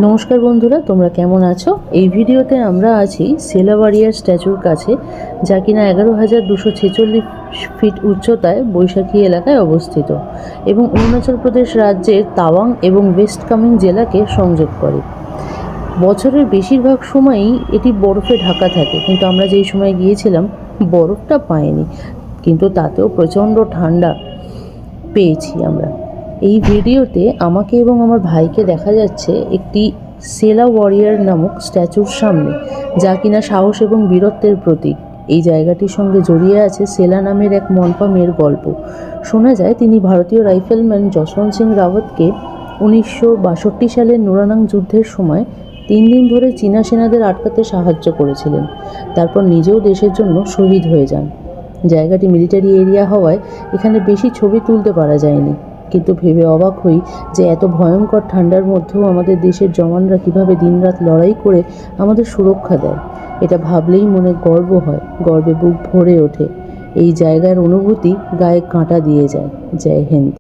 নমস্কার বন্ধুরা, তোমরা কেমন আছো? এই ভিডিওতে আমরা আছি সেলাবাড়িয়ার স্ট্যাচুর কাছে, যা কিনা 11,246 ফিট উচ্চতায় বৈশাখী এলাকায় অবস্থিত এবং অরুণাচল প্রদেশ রাজ্যের তাওয়াং এবং ওয়েস্ট কামেং জেলাকে সংযোগ করে। বছরের বেশিরভাগ সময়ই এটি বরফে ঢাকা থাকে, কিন্তু আমরা যেই সময় গিয়েছিলাম বরফটা পাইনি, কিন্তু তাতেও প্রচণ্ড ঠান্ডা পেয়েছি আমরা। এই ভিডিওতে আমাকে এবং আমার ভাইকে দেখা যাচ্ছে একটি সেলা ওয়ারিয়ার নামক স্ট্যাচুর সামনে, যা কিনা সাহস এবং বীরত্বের প্রতীক। এই জায়গাটির সঙ্গে জড়িয়ে আছে সেলা নামের এক মনপা মেয়ের গল্প। শোনা যায় তিনি ভারতীয় রাইফেলম্যান যশবন্ত সিং রাওয়াতকে 1962 সালের নুরানাং যুদ্ধের সময় 3 দিন ধরে চীনা সেনাদের আটকাতে সাহায্য করেছিলেন। তারপর নিজেও দেশের জন্য শহীদ হয়ে যান। জায়গাটি মিলিটারি এরিয়া হওয়ায় এখানে বেশি ছবি তুলতে পারা যায়নি, কিন্তু ভেবে অবাক হই যে এত ভয়ঙ্কর ঠান্ডার মধ্যেও আমাদের দেশের জওয়ানরা কীভাবে দিনরাত লড়াই করে আমাদের সুরক্ষা দেয়। এটা ভাবলেই মনে গর্ব হয়, গর্বে বুক ভরে ওঠে। এই জায়গার অনুভূতি গায়ে কাঁটা দিয়ে যায়। জয় হিন্দ।